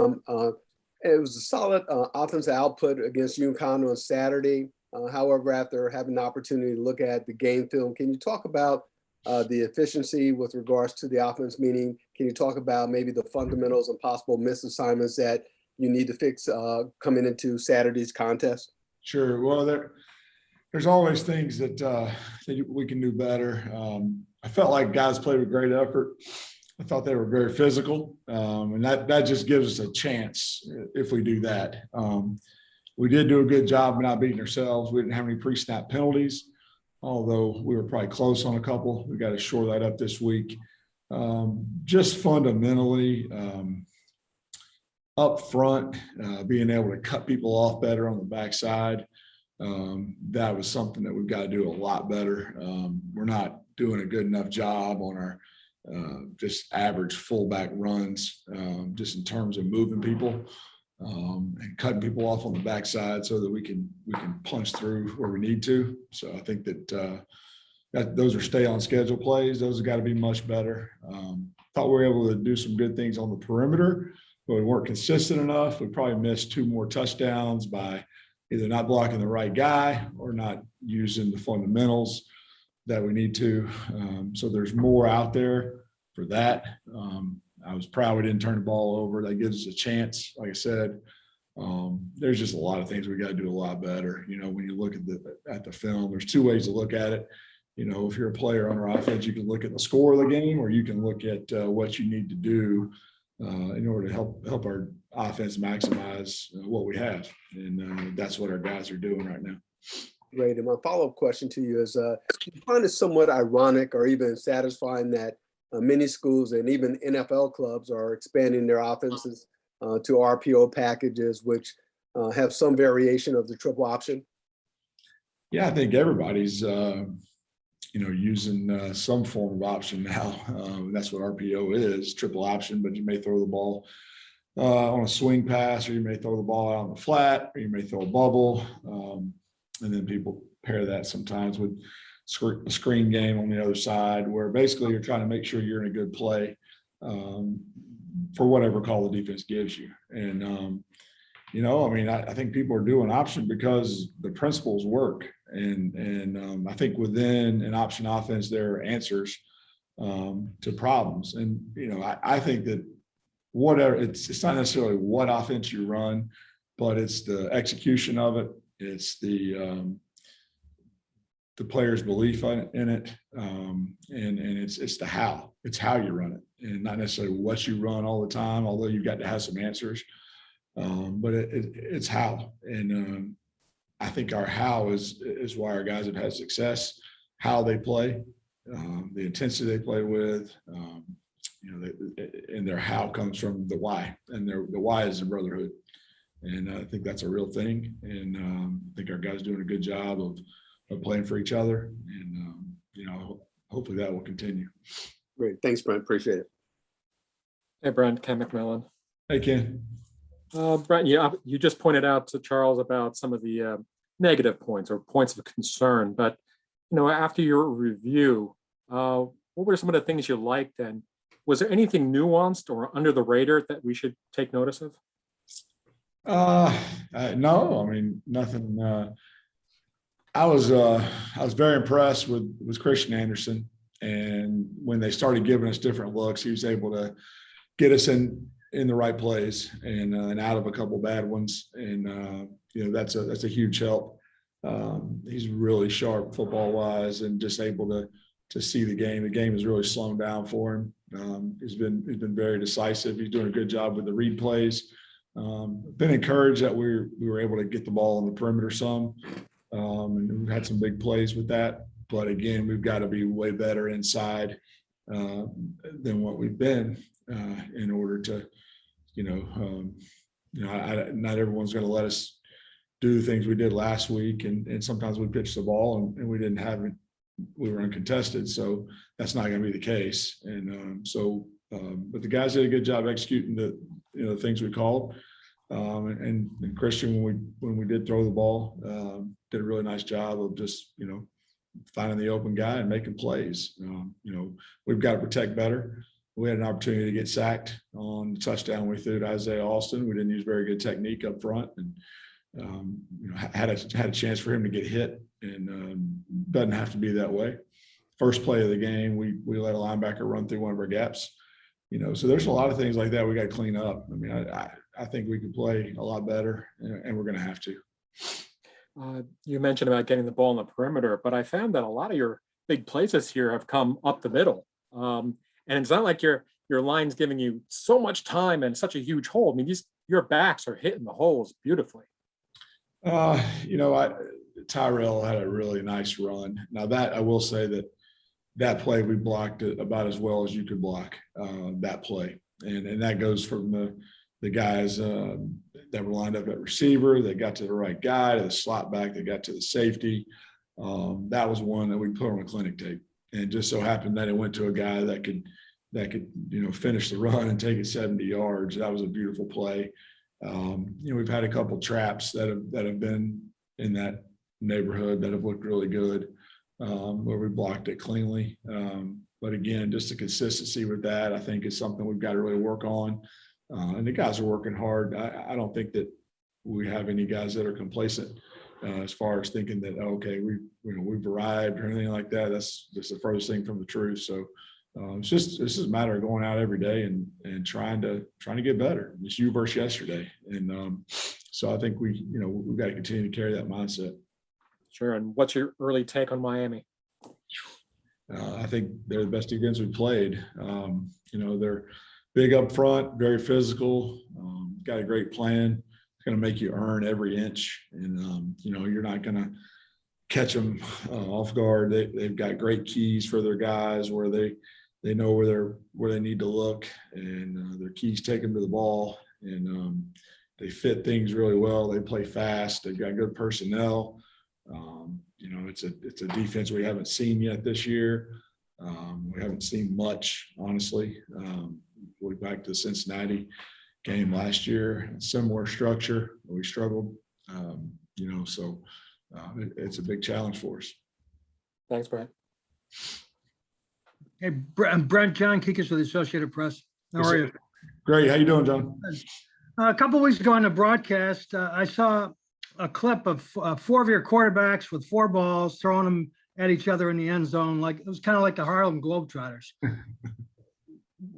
Uh, it was a solid offensive output against UConn on Saturday. However, after having the opportunity to look at the game film, can you talk about the efficiency with regards to the offense? Meaning, can you talk about maybe the fundamentals and possible misassignments that you need to fix coming into Saturday's contest? Sure. Well, there's always things that we can do better. I felt like guys played with great effort. I thought they were very physical, and that just gives us a chance if we do that. We did do a good job of not beating ourselves. We didn't have any pre-snap penalties, although we were probably close on a couple. We got to shore that up this week. Just fundamentally, up front, being able to cut people off better on the backside. That was something that we've got to do a lot better. We're not doing a good enough job on our just average fullback runs, just in terms of moving people and cutting people off on the backside so that we can punch through where we need to. So I think that those are stay on schedule plays. Those have got to be much better. Thought we were able to do some good things on the perimeter, but we weren't consistent enough. We probably missed 2 more touchdowns by either not blocking the right guy or not using the fundamentals that we need to. So there's more out there for that. I was proud we didn't turn the ball over. That gives us a chance. Like I said, there's just a lot of things we got to do a lot better. You know, when you look at the film, there's 2 ways to look at it. You know, if you're a player on our offense, you can look at the score of the game, or you can look at what you need to do in order to help our offense maximize what we have. And that's what our guys are doing right now. Great. And my follow-up question to you is, do you find it somewhat ironic or even satisfying that many schools and even NFL clubs are expanding their offenses to RPO packages, which have some variation of the triple option? Yeah, I think everybody's, using some form of option now. That's what RPO is, triple option, but you may throw the ball on a swing pass, or you may throw the ball out on the flat, or you may throw a bubble. And then people pair that sometimes with a screen game on the other side, where basically you're trying to make sure you're in a good play for whatever call the defense gives you. And, I think people are doing option because the principles work. And I think within an option offense, there are answers to problems. And, I think that whatever, it's not necessarily what offense you run, but it's the execution of it. It's the player's belief in it, and it's the how. It's how you run it, and not necessarily what you run all the time. Although you've got to have some answers, but it's how. And I think our how is why our guys have had success. How they play, the intensity they play with, and their how comes from the why, and the why is the brotherhood. And I think that's a real thing. And I think our guys doing a good job of playing for each other. And, hopefully that will continue. Great. Thanks, Brent. Appreciate it. Hey, Brent, Ken McMillan. Hey, Ken. Brent, you just pointed out to Charles about some of the negative points or points of concern. But, after your review, what were some of the things you liked? And was there anything nuanced or under the radar that we should take notice of? No, nothing. I was very impressed with Christian Anderson, and when they started giving us different looks, he was able to get us in the right plays and out of a couple bad ones, and that's a huge help. He's really sharp football wise, and just able to see the game. The game is really slowing down for him. He's been very decisive. He's doing a good job with the read plays. Been encouraged that we were able to get the ball on the perimeter some, and we've had some big plays with that. But again, we've got to be way better inside than what we've been in order to, not everyone's going to let us do the things we did last week, and sometimes we pitched the ball and we didn't have it. We were uncontested, so that's not going to be the case. And but the guys did a good job executing the things we called. And Christian, when we did throw the ball, did a really nice job of just finding the open guy and making plays. We've got to protect better. we had an opportunity to get sacked on the touchdown we threw to Isaiah Austin. We didn't use very good technique up front, and had a chance for him to get hit, and doesn't have to be that way. First play of the game, we let a linebacker run through one of our gaps. So there's a lot of things like that we got to clean up. I mean, I think we can play a lot better, and we're going to have to. You mentioned about getting the ball on the perimeter, but I found that a lot of your big plays this year have come up the middle. And it's not like your line's giving you so much time and such a huge hole. I mean, your backs are hitting the holes beautifully. Tyrell had a really nice run. Now that I will say that play we blocked it about as well as you could block that play, and that goes from the guys that were lined up at receiver, that got to the right guy, to the slot back, that got to the safety. That was one that we put on a clinic tape, and just so happened that it went to a guy that could finish the run and take it 70 yards. That was a beautiful play. We've had a couple traps that have been in that neighborhood that have looked really good, where we blocked it cleanly. But again, just the consistency with that, I think, is something we've got to really work on. And the guys are working hard. I don't think that we have any guys that are complacent as far as thinking that, okay, we've arrived or anything like that. That's just the furthest thing from the truth. So this is a matter of going out every day and trying to get better. It's you versus yesterday. And so I think we've got to continue to carry that mindset. Sure. And what's your early take on Miami? I think they're the best defense we've played. They're big up front, very physical, got a great plan. It's going to make you earn every inch. And, you're not going to catch them off guard. They've got great keys for their guys where they know where they need to look, and their keys take them to the ball, and they fit things really well. They play fast. They've got good personnel. It's a defense we haven't seen yet this year. We haven't seen much, honestly. Going back to the Cincinnati game last year, similar structure. We struggled, so it's a big challenge for us. Thanks, Brent. Hey, Brent, John Kikas with the Associated Press. How are you? Great. How you doing, John? A couple of weeks ago on the broadcast, I saw a clip of 4 of your quarterbacks with 4 balls, throwing them at each other in the end zone. Like it was kind of like the Harlem Globetrotters.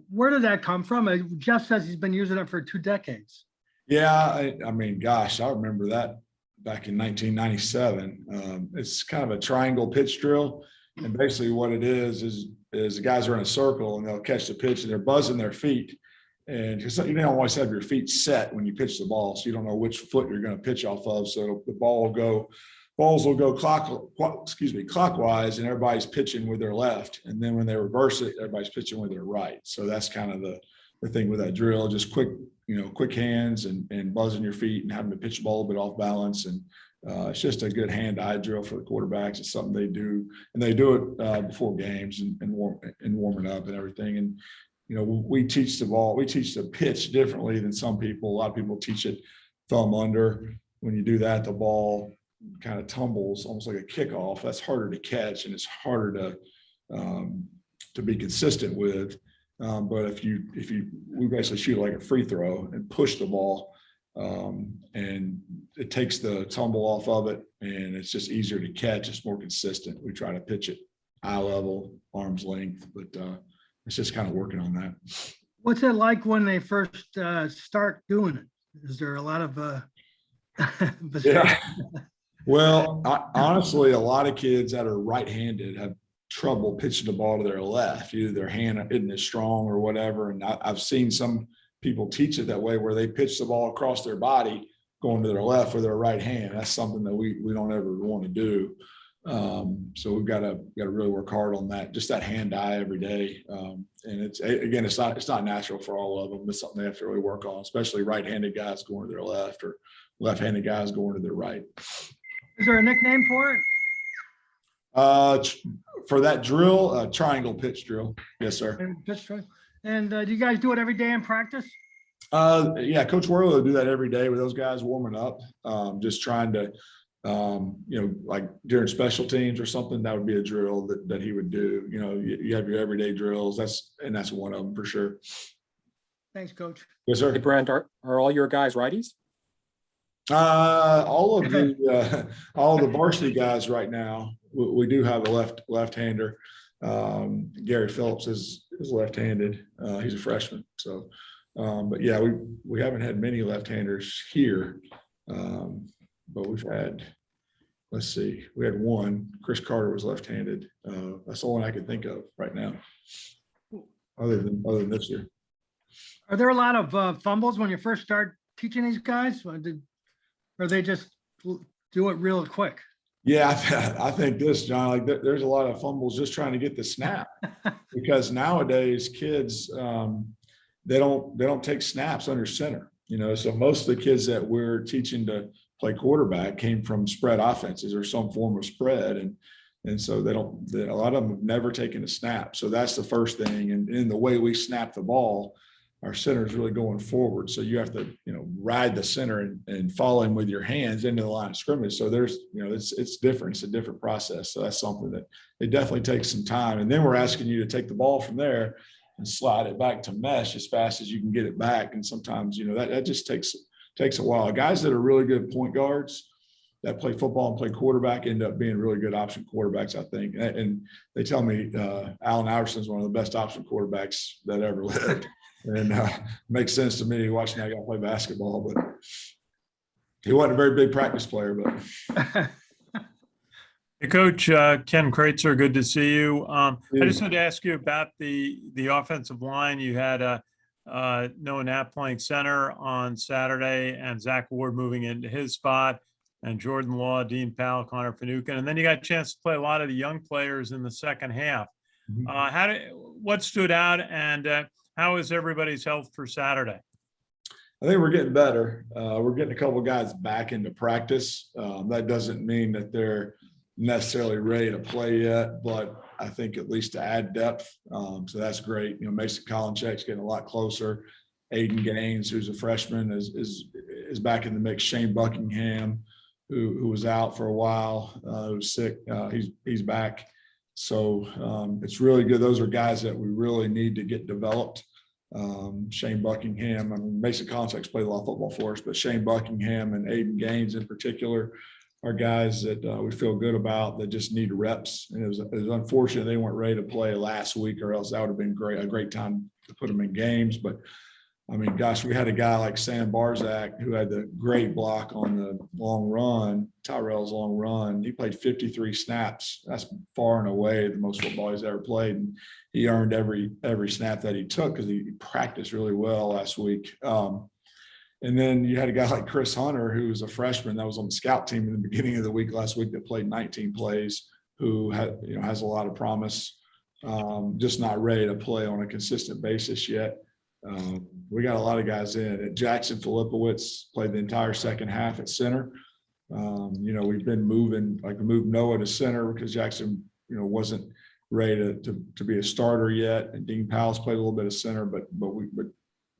Where did that come from? Jeff says he's been using it for 2 decades. Yeah, I mean, gosh, I remember that back in 1997. It's kind of a triangle pitch drill, and basically what it is the guys are in a circle and they'll catch the pitch and they're buzzing their feet. And you don't always have your feet set when you pitch the ball, so you don't know which foot you're going to pitch off of. So the balls will go clockwise, and everybody's pitching with their left. And then when they reverse it, everybody's pitching with their right. So that's kind of the thing with that drill, just quick hands and buzzing your feet and having to pitch the ball a bit off balance. And it's just a good hand-eye drill for the quarterbacks. It's something they do, and they do it before games and warming up and everything. And we teach the pitch differently than some people. A lot of people teach it thumb under. When you do that, the ball kind of tumbles almost like a kickoff. That's harder to catch, and it's harder to be consistent with. But we basically shoot like a free throw and push the ball, and it takes the tumble off of it, and it's just easier to catch. It's more consistent. We try to pitch it eye level, arm's length, but it's just kind of working on that. What's it like when they first start doing it? Is there a lot of yeah. Well, honestly, a lot of kids that are right-handed have trouble pitching the ball to their left. Either their hand isn't as strong or whatever. And I've seen some people teach it that way, where they pitch the ball across their body going to their left with their right hand. That's something that we don't ever want to do. So we've got to really work hard on that, just that hand-eye every day. And it's not natural for all of them. It's something they have to really work on, especially right-handed guys going to their left or left-handed guys going to their right. Is there a nickname for it? For that drill, triangle pitch drill. Yes, sir. Pitch drill. And do you guys do it every day in practice? Yeah, Coach Worley will do that every day with those guys warming up, just trying to Like during special teams or something, that would be a drill that he would do. You have your everyday drills. That's one of them for sure. Thanks, Coach. Yes, Hey, sir. Brent, are all your guys righties? All the varsity guys right now, we do have a left-hander. Gary Phillips is left-handed. He's a freshman. So, but yeah, we haven't had many left-handers here. But we've had, let's see, we had one. Chris Carter was left-handed. That's the one I could think of right now, other than this year. Are there a lot of fumbles when you first start teaching these guys? Or they just do it real quick? Yeah, I think this, John, like there's a lot of fumbles just trying to get the snap because nowadays kids, they don't take snaps under center, so most of the kids that we're teaching to play quarterback came from spread offenses or some form of spread. And so a lot of them have never taken a snap. So that's the first thing. And in the way we snap the ball, our center is really going forward. So you have to, ride the center and follow him with your hands into the line of scrimmage. So there's, it's different. It's a different process. So that's something that it definitely takes some time. And then we're asking you to take the ball from there and slide it back to mesh as fast as you can get it back. And sometimes, that just takes a while. Guys that are really good point guards that play football and play quarterback end up being really good option quarterbacks, I think. And they tell me Allen Iverson is one of the best option quarterbacks that ever lived. And makes sense to me watching that guy play basketball, but he wasn't a very big practice player. But Hey, Coach, Ken Kraetzer, good to see you. I just wanted to ask you about the offensive line. You had Noah Knapp playing center on Saturday and Zach Ward moving into his spot, and Jordan Law, Dean Powell, Connor Finucane. And then you got a chance to play a lot of the young players in the second half. What stood out, and how is everybody's health for Saturday? I think we're getting better. We're getting a couple of guys back into practice. That doesn't mean that they're necessarily ready to play yet, but I think at least to add depth. So that's great. Mason Kolinchek's getting a lot closer. Aiden Gaines, who's a freshman, is back in the mix. Shane Buckingham, who was out for a while, who was sick, he's back. So it's really good. Those are guys that we really need to get developed. Shane Buckingham, Mason Kolinchek's played a lot of football for us, but Shane Buckingham and Aiden Gaines in particular are guys that we feel good about that just need reps. And it was unfortunate they weren't ready to play last week, or else that would have been a great time to put them in games. But gosh, we had a guy like Sam Barzak who had the great block on the long run, Tyrell's long run. He played 53 snaps. That's far and away the most football he's ever played. And he earned every snap that he took because he practiced really well last week. And then you had a guy like Chris Hunter, who was a freshman that was on the scout team in the beginning of the week last week that played 19 plays, who has a lot of promise, just not ready to play on a consistent basis yet. We got a lot of guys in. Jackson Filipowicz played the entire second half at center. We've been moved Noah to center because Jackson, wasn't ready to be a starter yet. And Dean Powell's played a little bit of center, but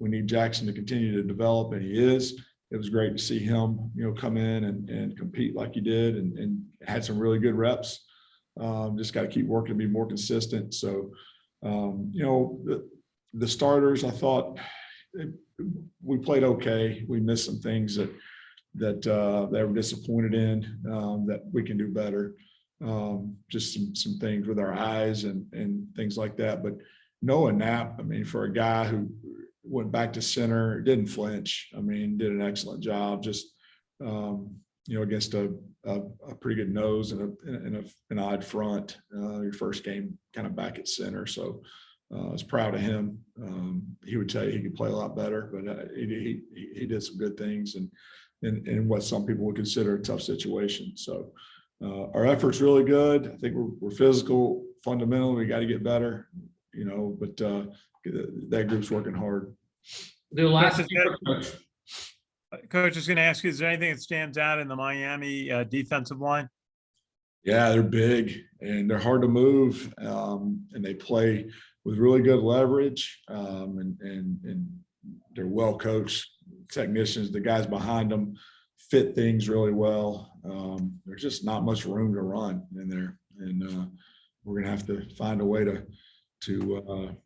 we need Jackson to continue to develop, and he is. It was great to see him, come in and compete like he did and had some really good reps. Just got to keep working to be more consistent. So, the starters, I thought we played okay. We missed some things that they were disappointed in, that we can do better. Just some things with our eyes and things like that. But Noah Knapp, for a guy who went back to center, didn't flinch. Did an excellent job. Just against a pretty good nose and an odd front. Your first game kind of back at center, so I was proud of him. He would tell you he could play a lot better, but he did some good things and in what some people would consider a tough situation. So our effort's really good. I think we're physical, fundamentally. We got to get better, but that group's working hard. The last Coach is going to ask you, is there anything that stands out in the Miami defensive line? Yeah, they're big and they're hard to move, and they play with really good leverage, and they're well coached technicians. The guys behind them fit things really well. There's just not much room to run in there, and we're going to have to find a way to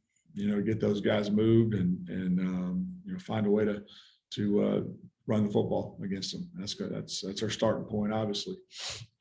get those guys moved and find a way to run the football against them. That's our starting point, obviously.